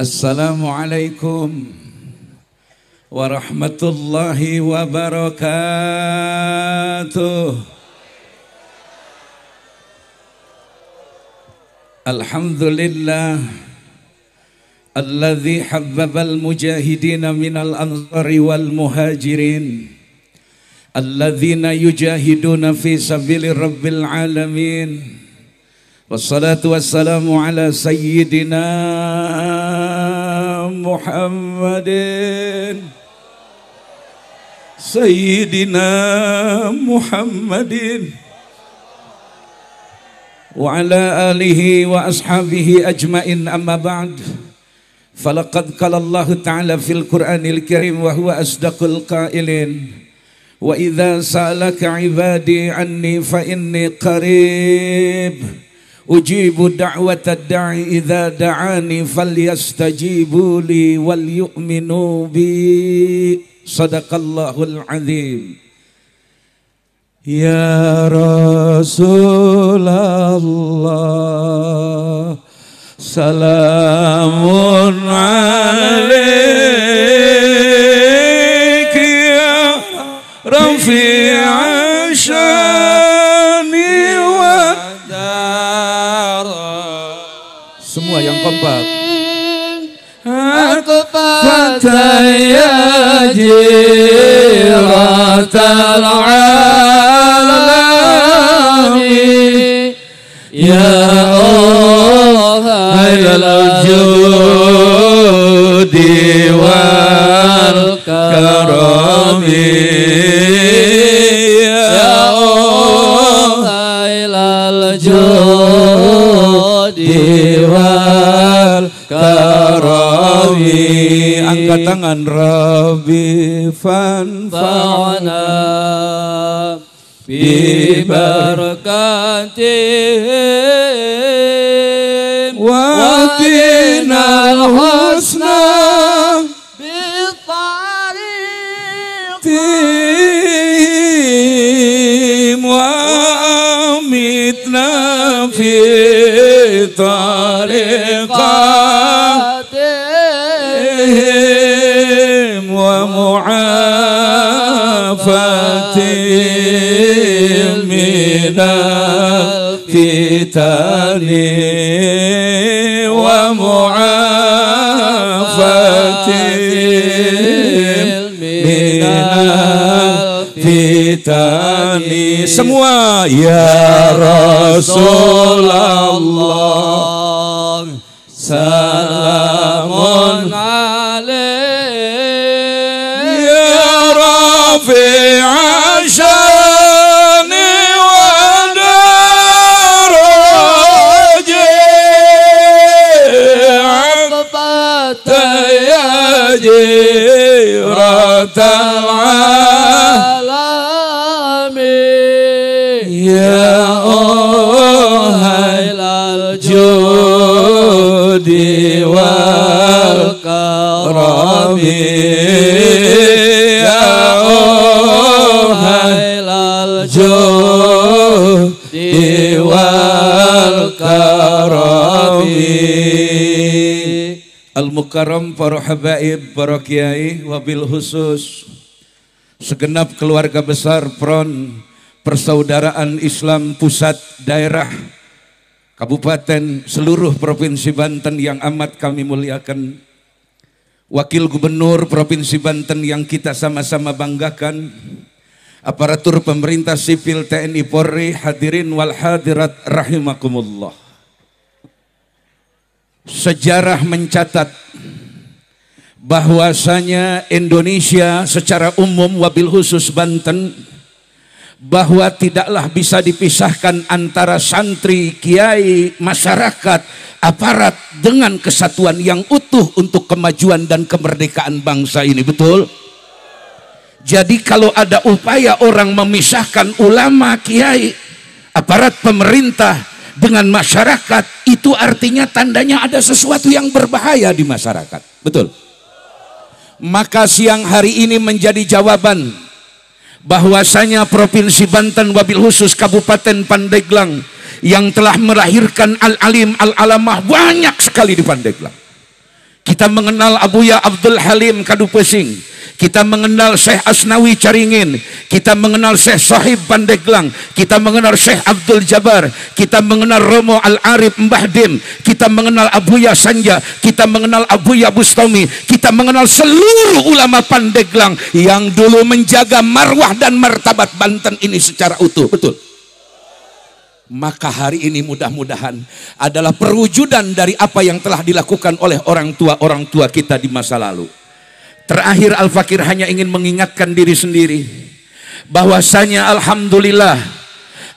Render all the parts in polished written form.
Assalamualaikum warahmatullahi wabarakatuh. Alhamdulillah alladzi habbabal mujahidina minal ansari wal muhajirin alladzina yujahiduna fi sabili rabbil alamin. Wassalatu wassalamu ala sayyidina Muhammadin wa ala alihi wa ashabihi ajmain, amma ba'd. Falaqad qala Allah ta'ala fil Qur'anil Karim wa huwa asdaqul qailin, wa idza sa'alaka ibadi anni fa inni qarib ujibu da'watad da'i idza da'ani falyastajibu li wal yu'minu bi. Sadaqallahul azim. Ya Rasulullah salamun alaika ya rafi'a syani wa dara. Semua yang kompak. Aku fataya jiratal alami ya Allah ilal judi wal karami ya Allah ilal judi wal karami. Angkat tangan. Rabbi fanfa'na bi barakatihim wa qinal husna bi tariqihim wa amitna fi tariqatihim wa mu'afatihim minal fitani wa mu'afatihim minal fitani. Semua ya Rasulullah salamun alaik ya rafi'a syani wa darajat ya jiratal alami ya ohal judi wal karami ya ohal judi wal karami. Al-Mukarram, para habaib, para kiai, wabil khusus segenap keluarga besar Front Persaudaraan Islam Pusat Daerah Kabupaten seluruh Provinsi Banten yang amat kami muliakan, Wakil Gubernur Provinsi Banten yang kita sama-sama banggakan, aparatur pemerintah sipil TNI Polri, hadirin wal hadirat rahimakumullah. Sejarah mencatat bahwasanya Indonesia secara umum wabil khusus Banten, bahwa tidaklah bisa dipisahkan antara santri, kiai, masyarakat, aparat dengan kesatuan yang utuh untuk kemajuan dan kemerdekaan bangsa ini. Betul? Jadi kalau ada upaya orang memisahkan ulama, kiai, aparat pemerintah dengan masyarakat, itu artinya tandanya ada sesuatu yang berbahaya di masyarakat. Betul? Maka siang hari ini menjadi jawaban bahwasanya Provinsi Banten wabil khusus Kabupaten Pandeglang yang telah melahirkan al-alim al-alamah banyak sekali di Pandeglang. Kita mengenal Abuya Abdul Halim Kadupesing. Kita mengenal Syekh Asnawi Caringin. Kita mengenal Syekh Sahib Pandeglang. Kita mengenal Syekh Abdul Jabbar. Kita mengenal Romo Al-Arif Mbah Dim. Kita mengenal Abuya Sanja. Kita mengenal Abuya Bustami. Kita mengenal seluruh ulama Pandeglang yang dulu menjaga marwah dan martabat Banten ini secara utuh. Betul. Maka hari ini mudah-mudahan adalah perwujudan dari apa yang telah dilakukan oleh orang tua kita di masa lalu. Terakhir Al-Fakir hanya ingin mengingatkan diri sendiri bahwasanya alhamdulillah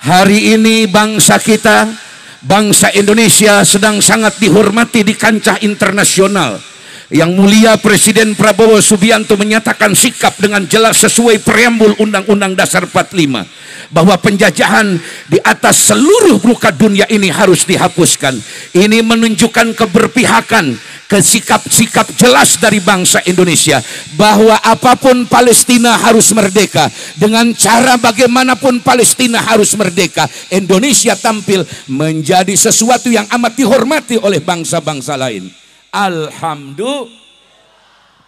hari ini bangsa kita, bangsa Indonesia sedang sangat dihormati di kancah internasional. Yang mulia Presiden Prabowo Subianto menyatakan sikap dengan jelas sesuai preambul Undang-Undang Dasar 45 bahwa penjajahan di atas seluruh muka dunia ini harus dihapuskan. Ini menunjukkan keberpihakan, sikap-sikap jelas dari bangsa Indonesia bahwa apapun Palestina harus merdeka, dengan cara bagaimanapun Palestina harus merdeka. Indonesia tampil menjadi sesuatu yang amat dihormati oleh bangsa-bangsa lain. Alhamdulillah.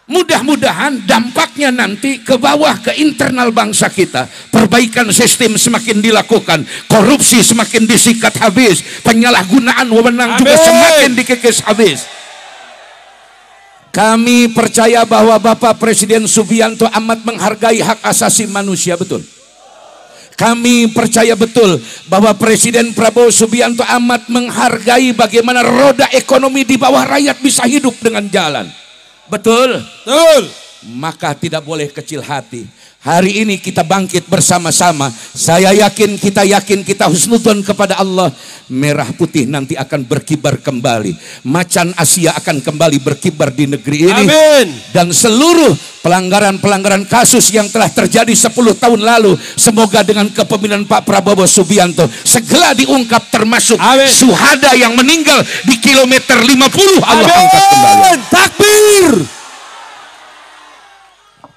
Mudah-mudahan dampaknya nanti ke bawah, ke internal bangsa kita. Perbaikan sistem semakin dilakukan, korupsi semakin disikat habis, penyalahgunaan wewenang juga semakin dikikis habis. Kami percaya bahwa Bapak Presiden Subianto amat menghargai hak asasi manusia, betul. Kami percaya betul bahwa Presiden Prabowo Subianto amat menghargai bagaimana roda ekonomi di bawah rakyat bisa hidup dengan jalan. Betul? Betul. Maka tidak boleh kecil hati. Hari ini kita bangkit bersama-sama. Saya yakin, kita husnudzon kepada Allah. Merah putih nanti akan berkibar kembali. Macan Asia akan kembali berkibar di negeri ini. Amin. Dan seluruh pelanggaran-pelanggaran kasus yang telah terjadi 10 tahun lalu, semoga dengan kepemimpinan Pak Prabowo Subianto segera diungkap, termasuk syuhada yang meninggal di kilometer 50. Allah angkat kembali. Takbir.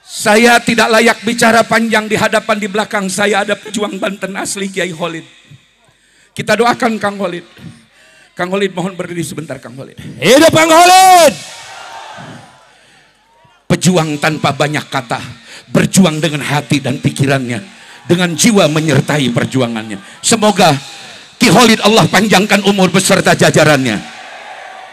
Saya tidak layak bicara panjang di hadapan, di belakang saya ada pejuang Banten asli Kiai Khalid. Kita doakan Kang Khalid. Kang Khalid mohon berdiri sebentar Kang Khalid. Hidup Kang Khalid. Pejuang tanpa banyak kata, berjuang dengan hati dan pikirannya, dengan jiwa menyertai perjuangannya. Semoga Ki Khalid Allah panjangkan umur beserta jajarannya.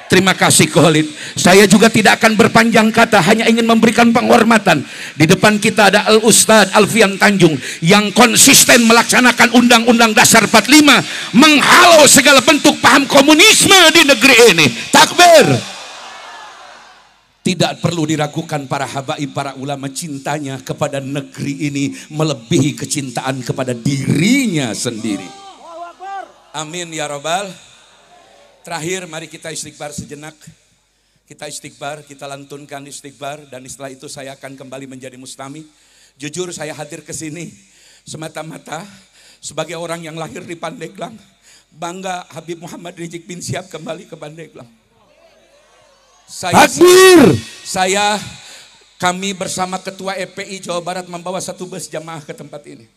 Terima kasih Khalid. Saya juga tidak akan berpanjang kata, hanya ingin memberikan penghormatan. Di depan kita ada Al-Ustadz Alfian Tanjung yang konsisten melaksanakan Undang-Undang Dasar 45, menghalau segala bentuk paham komunisme di negeri ini. Takbir. Tidak perlu diragukan para habaib, para ulama, cintanya kepada negeri ini melebihi kecintaan kepada dirinya sendiri. Amin ya Rabbal. Terakhir mari kita istighfar sejenak. Kita istighfar, kita lantunkan istighfar, dan setelah itu saya akan kembali menjadi mustami. Jujur saya hadir ke sini semata-mata sebagai orang yang lahir di Pandeglang. Bangga Habib Muhammad Rizik bin Syihab kembali ke Pandeglang. Kami bersama Ketua EPI Jawa Barat membawa satu bus jamaah ke tempat ini.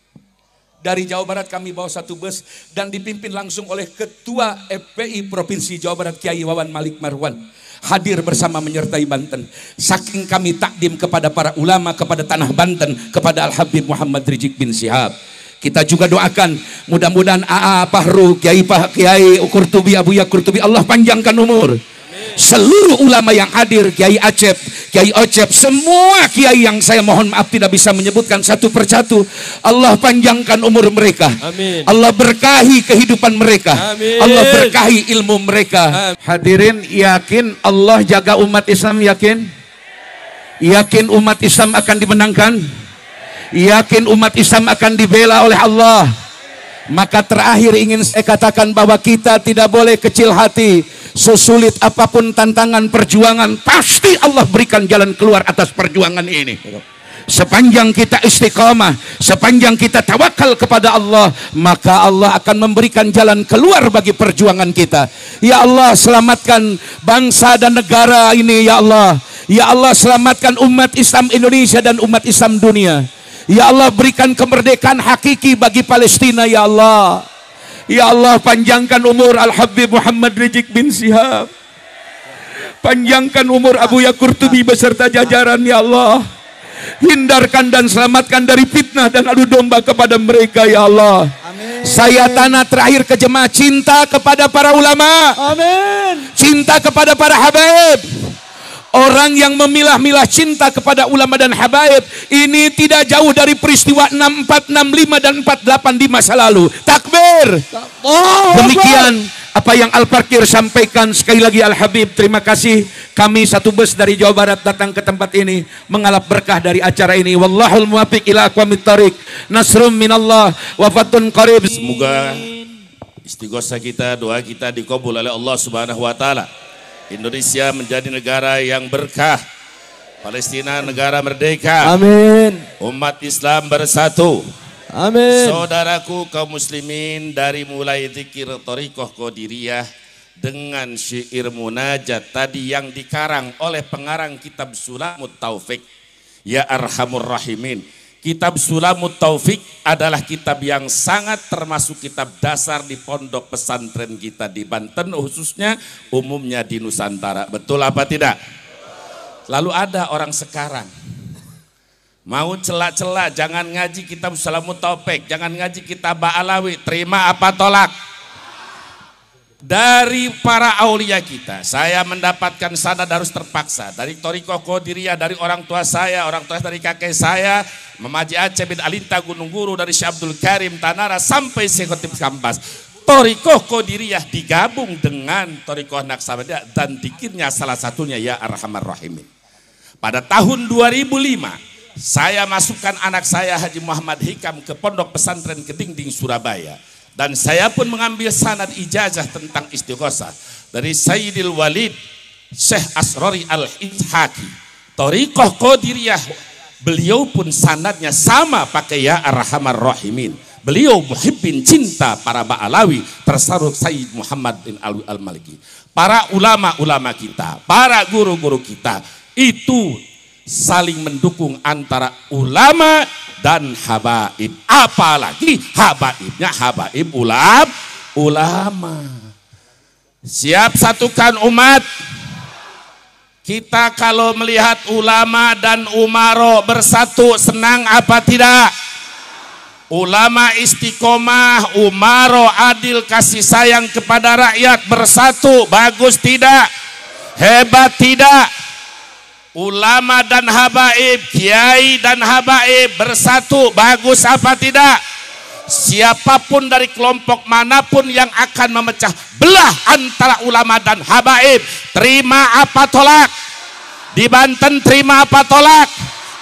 Dari Jawa Barat kami bawa satu bus dan dipimpin langsung oleh Ketua EPI Provinsi Jawa Barat Kiai Wawan Malik Marwan. Hadir bersama menyertai Banten. Saking kami takdim kepada para ulama, kepada tanah Banten, kepada Al-Habib Muhammad Rizik bin Syihab. Kita juga doakan mudah-mudahan AA Pahru, Kiai Qurtubi, Abuya Qurtubi, Allah panjangkan umur. Seluruh ulama yang hadir, Kiai Acep, Kiai Ocep, semua kiai yang saya mohon maaf tidak bisa menyebutkan satu persatu, Allah panjangkan umur mereka. Amin. Allah berkahi kehidupan mereka. Amin. Allah berkahi ilmu mereka. Amin. Hadirin, yakin Allah jaga umat Islam? Yakin? Yakin umat Islam akan dimenangkan? Yakin umat Islam akan dibela oleh Allah? Maka terakhir ingin saya katakan bahwa kita tidak boleh kecil hati. Sesulit apapun tantangan perjuangan, pasti Allah berikan jalan keluar atas perjuangan ini. Sepanjang kita istiqamah, sepanjang kita tawakal kepada Allah, maka Allah akan memberikan jalan keluar bagi perjuangan kita. Ya Allah, selamatkan bangsa dan negara ini ya Allah. Ya Allah, selamatkan umat Islam Indonesia dan umat Islam dunia. Ya Allah, berikan kemerdekaan hakiki bagi Palestina ya Allah. Ya Allah, panjangkan umur Al-Habib Muhammad Rizik bin Syihab. Panjangkan umur Abu Ya Qurtubi beserta jajaran ya Allah. Hindarkan dan selamatkan dari fitnah dan adu domba kepada mereka ya Allah. Amin. Saya tanah terakhir ke jemaah, cinta kepada para ulama. Amin. Cinta kepada para habaib. Orang yang memilah-milah cinta kepada ulama dan habaib ini tidak jauh dari peristiwa 64, 65 dan 48 di masa lalu. Takbir. Demikian apa yang Al-Fakir sampaikan. Sekali lagi Al-Habib, terima kasih. Kami satu bus dari Jawa Barat datang ke tempat ini mengalap berkah dari acara ini. Wallahul muwaffiq ila aqwamit thariq. Nasrum minallah wa fatun qarib. Semoga istighosah kita, doa kita dikabul oleh Allah Subhanahu wa taala. Indonesia menjadi negara yang berkah. Palestina negara merdeka. Amin. Umat Islam bersatu. Amin. Saudaraku kaum muslimin, dari mulai zikir Thariqah Qadiriyah dengan syair munajat tadi yang dikarang oleh pengarang kitab Sulamut Taufik, ya Arhamur Rahimin. Kitab Sulamut Taufik adalah kitab yang sangat termasuk kitab dasar di pondok pesantren kita di Banten, khususnya umumnya di Nusantara. Betul apa tidak? Lalu ada orang sekarang mau celak-celak, jangan ngaji kitab Sulamut Taufik, jangan ngaji kitab Ba'alawi, terima apa tolak? Dari para aulia kita, saya mendapatkan sanad harus terpaksa. Dari Thariqah Qadiriyah, dari orang tua saya dari kakek saya, Memaji Aceh bin Alinta Gunung Guru, dari Syekh Abdul Karim Tanara sampai Syekh Khotib Kambas. Thariqah Qadiriyah digabung dengan Thariqah Naqsabandiyah dan dikirnya salah satunya ya Arhamar Rahimin. Pada tahun 2005, saya masukkan anak saya Haji Muhammad Hikam ke Pondok Pesantren Kedingding Surabaya. Dan saya pun mengambil sanad ijazah tentang istighosah dari Sayyidil Walid Syekh Asrori Al-Ithaqi. Thariqah Qadiriyah, beliau pun sanadnya sama pakai ya Arhamar Rahimin. Beliau muhibbin, cinta para Ba'alawi, tersaruk Sayyid Muhammad bin Alwi Al-Maliki. Para ulama-ulama kita, para guru-guru kita itu saling mendukung antara ulama dan habaib, apalagi habaibnya habaib ulama. Siap satukan umat kita. Kalau melihat ulama dan umaro bersatu, senang apa tidak? Ulama istiqomah, umaro adil, kasih sayang kepada rakyat, bersatu, bagus tidak? Hebat tidak? Ulama dan habaib, kiai dan habaib bersatu, bagus apa tidak? Siapapun dari kelompok manapun yang akan memecah belah antara ulama dan habaib, terima apa tolak? Di Banten terima apa tolak?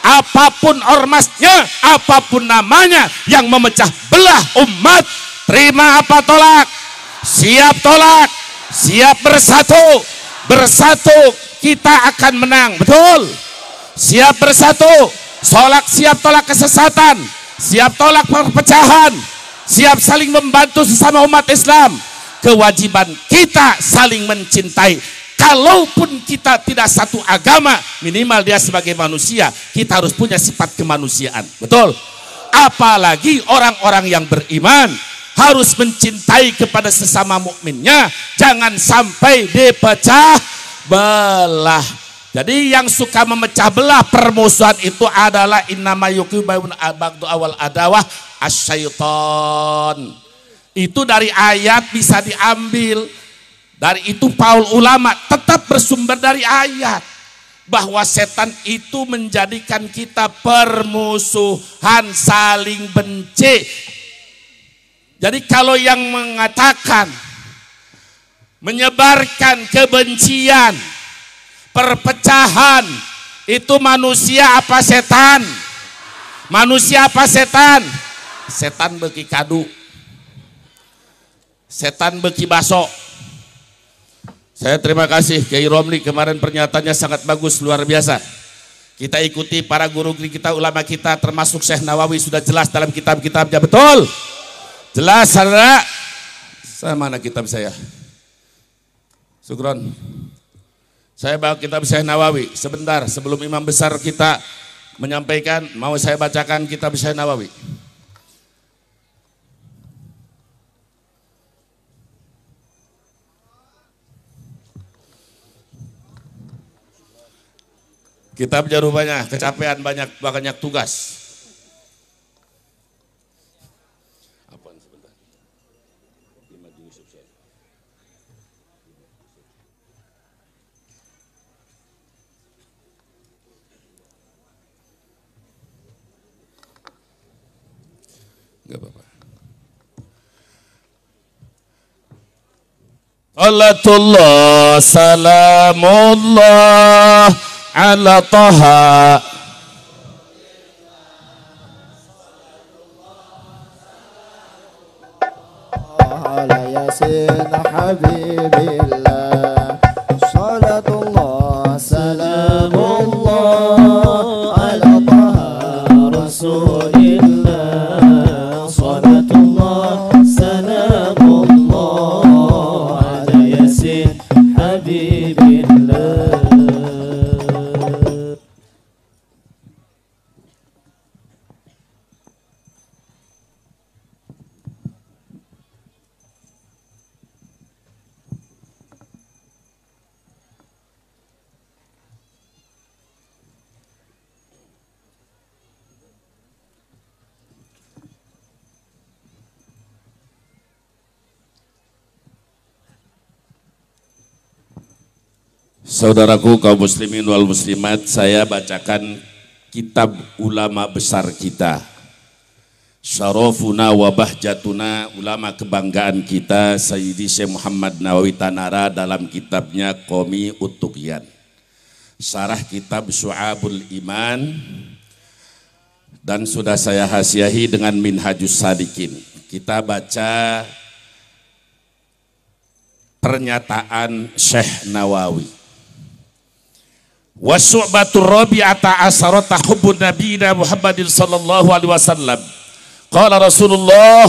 Apapun ormasnya, apapun namanya yang memecah belah umat, terima apa tolak? Siap tolak, siap bersatu. Bersatu kita akan menang, betul? Siap bersatu, siap tolak kesesatan, siap tolak perpecahan, siap saling membantu sesama umat Islam. Kewajiban kita saling mencintai. Kalaupun kita tidak satu agama, minimal dia sebagai manusia, kita harus punya sifat kemanusiaan, betul? Apalagi orang-orang yang beriman harus mencintai kepada sesama mukminnya, jangan sampai dipecah belah. Jadi yang suka memecah belah, permusuhan itu adalah innama yuqibun abadu awal adawah asyaiton. Itu dari ayat bisa diambil. Dari itu Paul ulama tetap bersumber dari ayat bahwa setan itu menjadikan kita permusuhan, saling benci. Jadi kalau yang mengatakan menyebarkan kebencian, perpecahan, itu manusia apa setan? Manusia apa setan? Setan beki kadu, setan beki baso. Saya terima kasih Kiai Romli, kemarin pernyataannya sangat bagus, luar biasa. Kita ikuti para guru kita, ulama kita, termasuk Syekh Nawawi, sudah jelas dalam kitab-kitabnya, betul? Jelas, saudara? Mana kitab saya? Sugron. Saya bawa kitab Syekh Nawawi. Sebentar, sebelum imam besar kita menyampaikan, mau saya bacakan kitab Syekh Nawawi. Kitabnya rupanya kecapean, banyak tugas. Apaan sebentar? Enggak apa-apa. Salatullah salamullah ala taha ala yasin habibillah salatullah salamullah ala taha rasulillah salatullah salamullah ala yasin habibillah. Saudaraku kaum muslimin wal muslimat, saya bacakan kitab ulama besar kita, syarafuna wa bahjatuna, ulama kebanggaan kita, Sayyidi Syekh Muhammad Nawawi Tanara, dalam kitabnya Qomi Ut-Tughyan, syarah kitab Syu'abul Iman, dan sudah saya hasiahi dengan Minhajus Sadikin. Kita baca pernyataan Syekh Nawawi. Wa syu'batur rabi'ata asharata hubbun nabiyina Muhammadin sallallahu alaihi wasallam. Qala Rasulullah,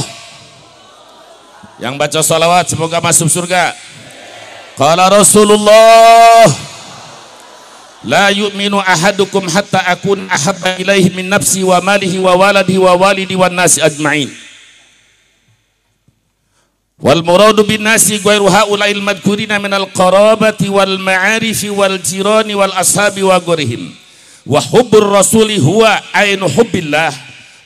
yang baca salawat semoga masuk surga. Qala Rasulullah, la yu'minu ahadukum hatta akun ahabba ilaihi min nafsi wa malihi wa waladihi wa walidi wan nasi ajma'in. Wal muradu bin nasi ghairu haula'il madhkurina minal qarabati wal ma'arifi wal jirani wal ashabi wa ghairihim. Wa hubbur rasuli huwa ainu hubbillah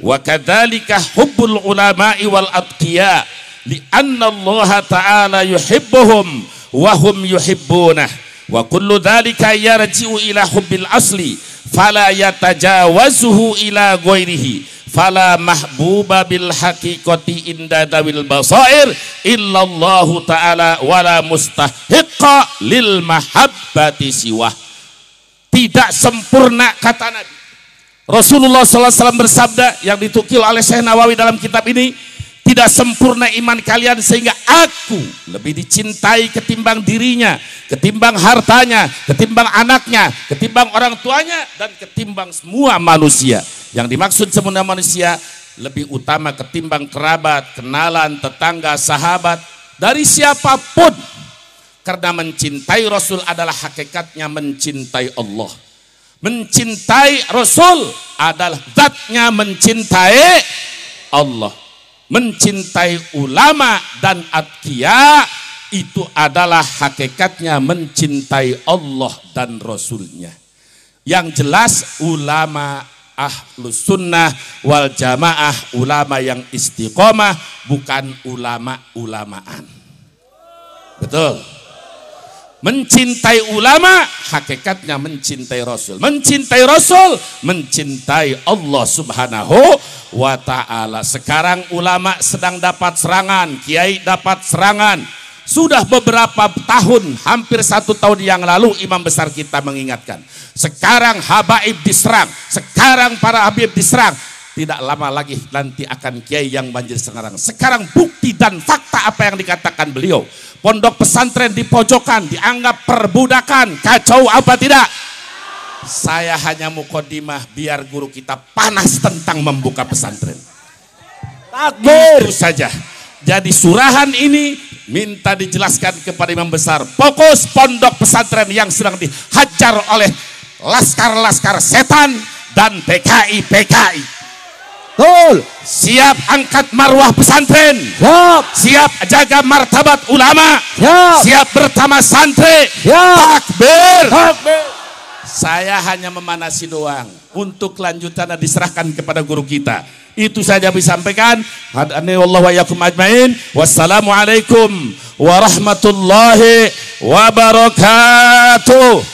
wa kadzalika hubbul ulama'i wal atqiya li anna Allah ta'ala yuhibbuhum wa hum yuhibbunah wa kullu dzalika yarji'u ila hubbil asli fala yatajawazuhu ila ghairihi. Fala mahbuba bil haqiqati inda dawil basair illallahu ta'ala wala mustahiqqa lil mahabbati siwah. Tidak sempurna, kata Nabi Rasulullah SAW bersabda, yang ditukil oleh Syekh Nawawi dalam kitab ini, tidak sempurna iman kalian sehingga aku lebih dicintai ketimbang dirinya, ketimbang hartanya, ketimbang anaknya, ketimbang orang tuanya, dan ketimbang semua manusia. Yang dimaksud semua manusia lebih utama ketimbang kerabat, kenalan, tetangga, sahabat, dari siapapun. Karena mencintai Rasul adalah hakikatnya mencintai Allah. Mencintai Rasul adalah zatnya mencintai Allah. Mencintai ulama dan atqiya itu adalah hakikatnya mencintai Allah dan Rasulnya. Yang jelas ulama ahlus sunnah wal jamaah, ulama yang istiqomah, bukan ulama-ulamaan. Betul. Mencintai ulama hakikatnya mencintai Rasul. Mencintai Rasul mencintai Allah Subhanahu wa ta'ala. Sekarang ulama sedang dapat serangan, kiai dapat serangan. Sudah beberapa tahun, hampir 1 tahun yang lalu imam besar kita mengingatkan. Sekarang habaib diserang, sekarang para habib diserang. Tidak lama lagi nanti akan kiai yang banjir sekarang. Sekarang bukti dan fakta apa yang dikatakan beliau. Pondok pesantren di pojokan dianggap perbudakan, kacau apa tidak? Saya hanya mukadimah biar guru kita panas tentang membuka pesantren. Takbir. Itu saja. Jadi surahan ini minta dijelaskan kepada imam besar. Fokus pondok pesantren yang sedang dihajar oleh laskar-laskar setan dan PKI. Betul. Siap angkat marwah pesantren. Siap. Siap jaga martabat ulama. Siap. Siap bertama santri. Siap. Takbir. Takbir. Saya hanya memanasi doang. Untuk kelanjutannya diserahkan kepada guru kita. Itu saja bisa sampaikan. Hadani wallahu wa iyyakum ajmain. Wassalamualaikum warahmatullahi wabarakatuh.